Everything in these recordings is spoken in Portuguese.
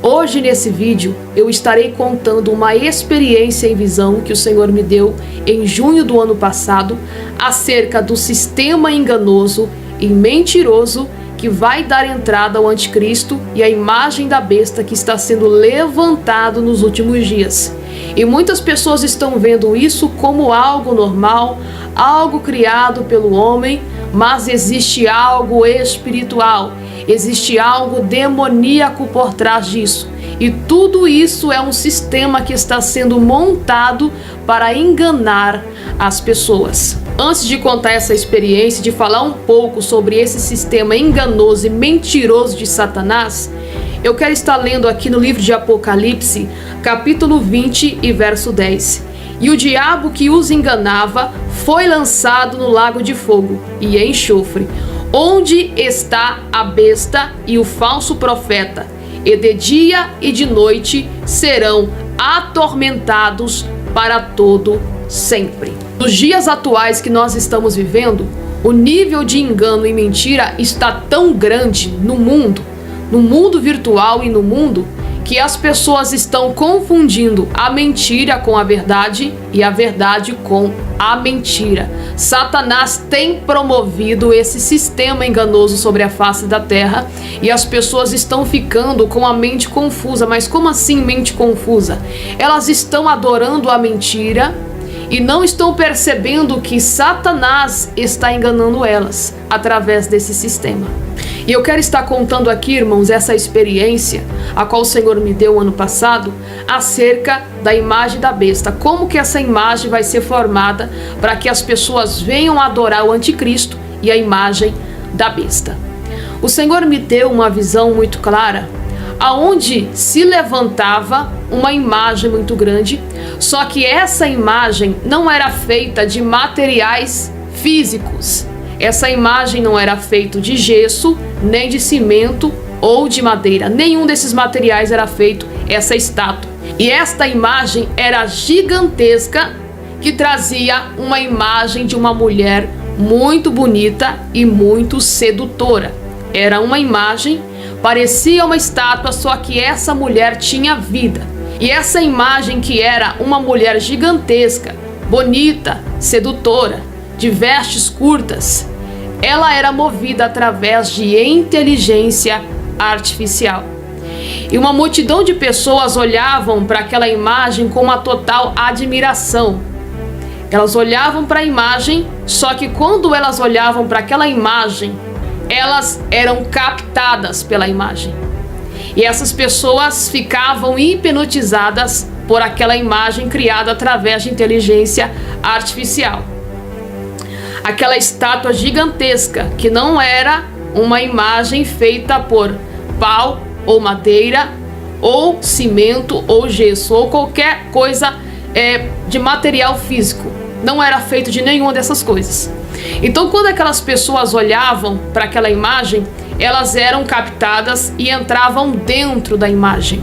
Hoje nesse vídeo eu estarei contando uma experiência em visão que o Senhor me deu em junho do ano passado acerca do sistema enganoso e mentiroso que vai dar entrada ao anticristo e à imagem da besta que está sendo levantado nos últimos dias. E muitas pessoas estão vendo isso como algo normal, algo criado pelo homem, mas existe algo espiritual, existe algo demoníaco por trás disso. E tudo isso é um sistema que está sendo montado para enganar as pessoas. Antes de contar essa experiência, de falar um pouco sobre esse sistema enganoso e mentiroso de Satanás, eu quero estar lendo aqui no livro de Apocalipse, capítulo 20 e verso 10. E o diabo que os enganava foi lançado no lago de fogo e enxofre, onde está a besta e o falso profeta, e de dia e de noite serão atormentados para todo sempre. Nos dias atuais que nós estamos vivendo, o nível de engano e mentira está tão grande no mundo virtual e no mundo, que as pessoas estão confundindo a mentira com a verdade e a verdade com a mentira. Satanás tem promovido esse sistema enganoso sobre a face da terra e as pessoas estão ficando com a mente confusa. Mas como assim mente confusa? Elas estão adorando a mentira e não estão percebendo que Satanás está enganando elas através desse sistema. E eu quero estar contando aqui, irmãos, essa experiência a qual o Senhor me deu ano passado acerca da imagem da besta. Como que essa imagem vai ser formada para que as pessoas venham adorar o anticristo e a imagem da besta. O Senhor me deu uma visão muito clara, aonde se levantava uma imagem muito grande, só que essa imagem não era feita de materiais físicos. Essa imagem não era feita de gesso, nem de cimento ou de madeira. Nenhum desses materiais era feito essa estátua. E esta imagem era gigantesca, que trazia uma imagem de uma mulher muito bonita e muito sedutora. Era uma imagem, parecia uma estátua, só que essa mulher tinha vida. E essa imagem, que era uma mulher gigantesca, bonita, sedutora, de vestes curtas, ela era movida através de inteligência artificial. E uma multidão de pessoas olhavam para aquela imagem com uma total admiração. Elas olhavam para a imagem, só que quando elas olhavam para aquela imagem, elas eram captadas pela imagem. E essas pessoas ficavam hipnotizadas por aquela imagem criada através de inteligência artificial. Aquela estátua gigantesca, que não era uma imagem feita por pau ou madeira ou cimento ou gesso ou qualquer coisa de material físico. Não era feito de nenhuma dessas coisas. Então, quando aquelas pessoas olhavam para aquela imagem, elas eram captadas e entravam dentro da imagem.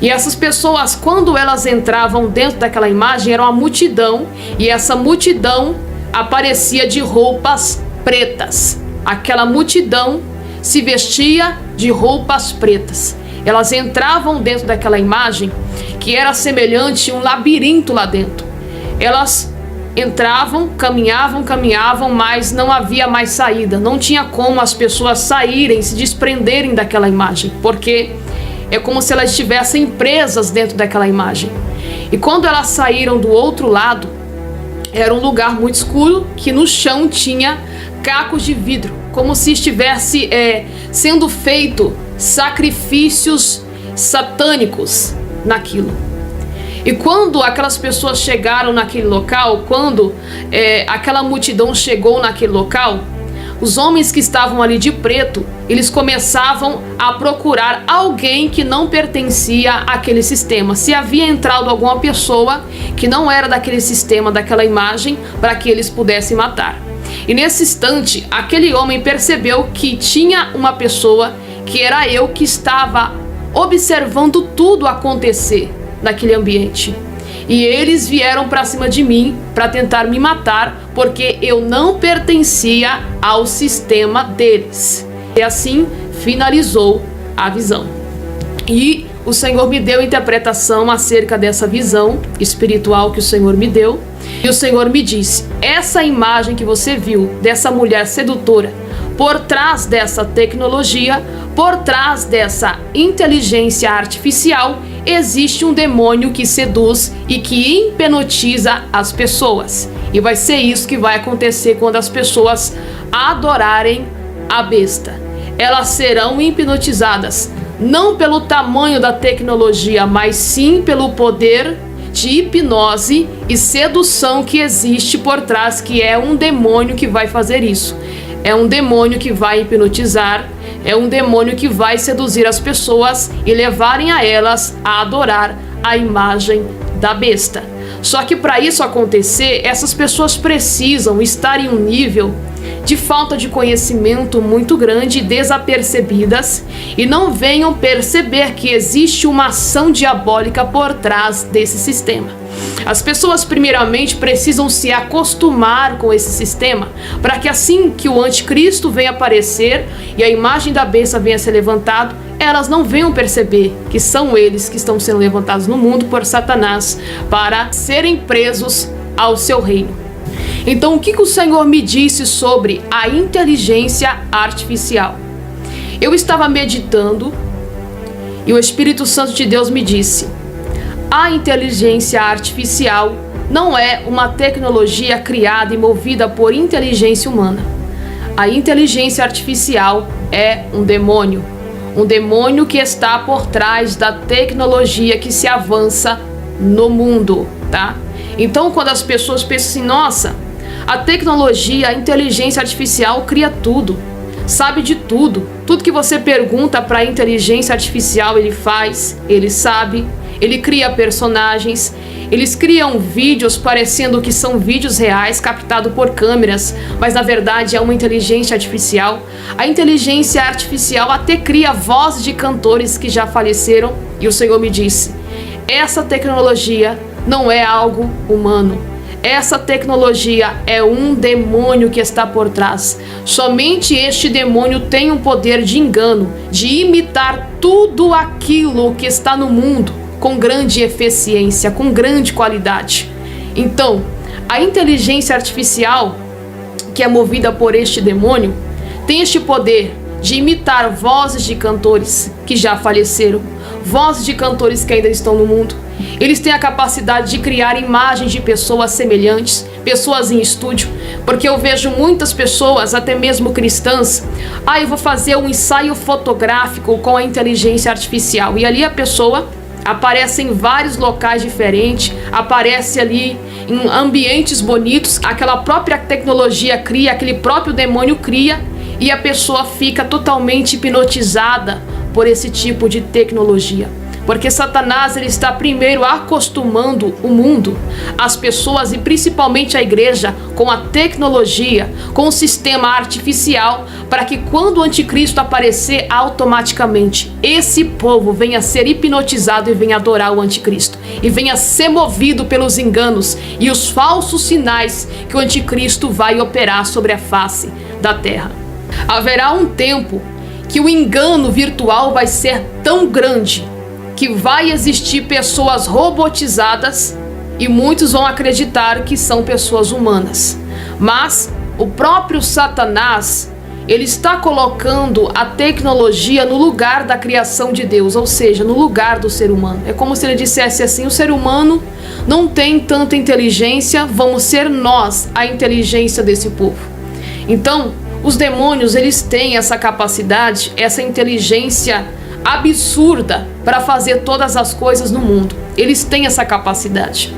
E essas pessoas, quando elas entravam dentro daquela imagem, era uma multidão, e essa multidão aparecia de roupas pretas. Aquela multidão se vestia de roupas pretas. Elas entravam dentro daquela imagem, que era semelhante a um labirinto lá dentro. Elas entravam, caminhavam, mas não havia mais saída. Não tinha como as pessoas saírem, se desprenderem daquela imagem, porque é como se elas estivessem presas dentro daquela imagem. E quando elas saíram do outro lado, era um lugar muito escuro, que no chão tinha cacos de vidro, como se estivesse sendo feito sacrifícios satânicos naquilo. E quando aquelas pessoas chegaram naquele local, quando aquela multidão chegou naquele local, os homens que estavam ali de preto, eles começavam a procurar alguém que não pertencia àquele sistema. Se havia entrado alguma pessoa que não era daquele sistema, daquela imagem, para que eles pudessem matar. E nesse instante, aquele homem percebeu que tinha uma pessoa, que era eu, que estava observando tudo acontecer naquele ambiente. E eles vieram para cima de mim para tentar me matar, porque eu não pertencia ao sistema deles. E assim finalizou a visão. E o Senhor me deu interpretação acerca dessa visão espiritual que o Senhor me deu. E o Senhor me disse: essa imagem que você viu dessa mulher sedutora, por trás dessa tecnologia, por trás dessa inteligência artificial, existe um demônio que seduz e que hipnotiza as pessoas. E vai ser isso que vai acontecer quando as pessoas adorarem a besta. Elas serão hipnotizadas, não pelo tamanho da tecnologia, mas sim pelo poder de hipnose e sedução que existe por trás, que é um demônio que vai fazer isso. É um demônio que vai hipnotizar, é um demônio que vai seduzir as pessoas e levarem a elas a adorar a imagem da besta. Só que para isso acontecer, essas pessoas precisam estar em um nível de falta de conhecimento muito grande, desapercebidas, e não venham perceber que existe uma ação diabólica por trás desse sistema. As pessoas primeiramente precisam se acostumar com esse sistema, para que assim que o anticristo venha aparecer e a imagem da besta venha ser levantada, elas não venham perceber que são eles que estão sendo levantados no mundo por Satanás para serem presos ao seu reino. Então, o que o Senhor me disse sobre a inteligência artificial? Eu estava meditando e o Espírito Santo de Deus me disse: a inteligência artificial não é uma tecnologia criada e movida por inteligência humana. A inteligência artificial é um demônio que está por trás da tecnologia que se avança no mundo, tá? Então, quando as pessoas pensam assim: nossa, a tecnologia, a inteligência artificial cria tudo, sabe de tudo. Tudo que você pergunta para a inteligência artificial, ele faz, ele sabe, ele cria personagens, eles criam vídeos parecendo que são vídeos reais captados por câmeras, mas na verdade é uma inteligência artificial. A inteligência artificial até cria vozes de cantores que já faleceram, e o Senhor me disse: essa tecnologia não é algo humano. Essa tecnologia é um demônio que está por trás. Somente este demônio tem um poder de engano, de imitar tudo aquilo que está no mundo com grande eficiência, com grande qualidade. Então, a inteligência artificial, que é movida por este demônio, tem este poder de imitar vozes de cantores que já faleceram, vozes de cantores que ainda estão no mundo. Eles têm a capacidade de criar imagens de pessoas semelhantes, pessoas em estúdio, porque eu vejo muitas pessoas, até mesmo cristãs: eu vou fazer um ensaio fotográfico com a inteligência artificial, e ali a pessoa aparece em vários locais diferentes, aparece ali em ambientes bonitos, aquela própria tecnologia cria, aquele próprio demônio cria, e a pessoa fica totalmente hipnotizada por esse tipo de tecnologia. Porque Satanás, ele está primeiro acostumando o mundo, as pessoas e principalmente a igreja, com a tecnologia, com o sistema artificial, para que quando o anticristo aparecer, automaticamente esse povo venha ser hipnotizado e venha adorar o anticristo, e venha ser movido pelos enganos e os falsos sinais que o anticristo vai operar sobre a face da terra. Haverá um tempo que o engano virtual vai ser tão grande que vai existir pessoas robotizadas e muitos vão acreditar que são pessoas humanas. Mas o próprio Satanás, ele está colocando a tecnologia no lugar da criação de Deus, ou seja, no lugar do ser humano. É como se ele dissesse assim: o ser humano não tem tanta inteligência, vamos ser nós a inteligência desse povo. Então, os demônios, eles têm essa capacidade, essa inteligência absurda para fazer todas as coisas no mundo. Eles têm essa capacidade,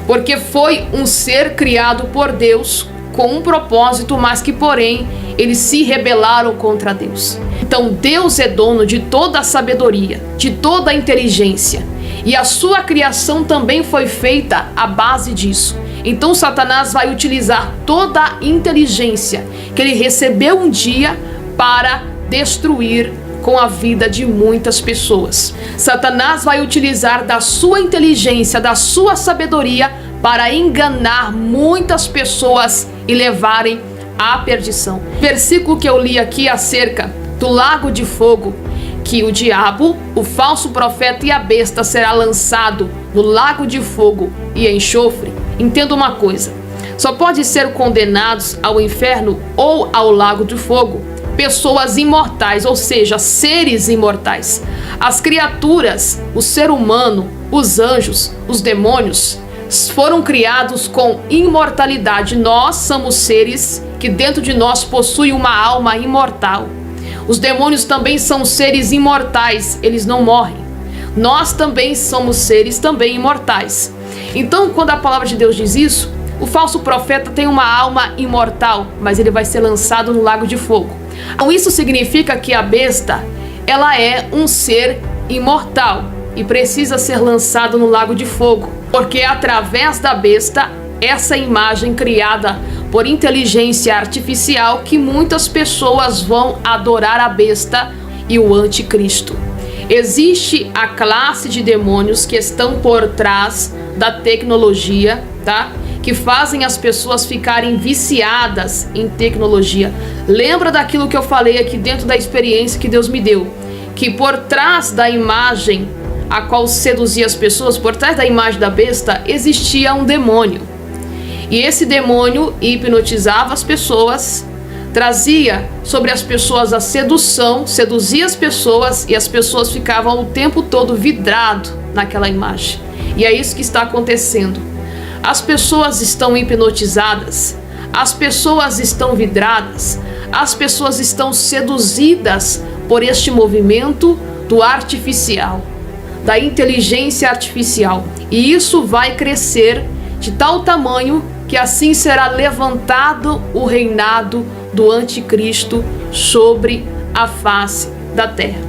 porque foi um ser criado por Deus com um propósito, mas que porém eles se rebelaram contra Deus. Então Deus é dono de toda a sabedoria, de toda a inteligência, e a sua criação também foi feita à base disso. Então Satanás vai utilizar toda a inteligência que ele recebeu um dia para destruir com a vida de muitas pessoas. Satanás vai utilizar da sua inteligência, da sua sabedoria, para enganar muitas pessoas e levarem à perdição. Versículo que eu li aqui acerca do lago de fogo, que o diabo, o falso profeta e a besta será lançado no lago de fogo e enxofre, entenda uma coisa: só pode ser condenados ao inferno ou ao lago de fogo pessoas imortais, ou seja, seres imortais. As criaturas, o ser humano, os anjos, os demônios, foram criados com imortalidade. Nós somos seres que dentro de nós possuem uma alma imortal. Os demônios também são seres imortais, eles não morrem. Nós também somos seres também imortais. Então, quando a palavra de Deus diz isso, o falso profeta tem uma alma imortal, mas ele vai ser lançado no lago de fogo. Então, isso significa que a besta, ela é um ser imortal e precisa ser lançado no lago de fogo, porque é através da besta, essa imagem criada por inteligência artificial, que muitas pessoas vão adorar a besta e o anticristo. Existe a classe de demônios que estão por trás da tecnologia, tá? Que fazem as pessoas ficarem viciadas em tecnologia. Lembra daquilo que eu falei aqui dentro da experiência que Deus me deu? Que por trás da imagem a qual seduzia as pessoas, por trás da imagem da besta, existia um demônio. E esse demônio hipnotizava as pessoas, trazia sobre as pessoas a sedução, seduzia as pessoas e as pessoas ficavam o tempo todo vidrado naquela imagem. E é isso que está acontecendo. As pessoas estão hipnotizadas, as pessoas estão vidradas, as pessoas estão seduzidas por este movimento do artificial, da inteligência artificial. E isso vai crescer de tal tamanho que assim será levantado o reinado do anticristo sobre a face da terra.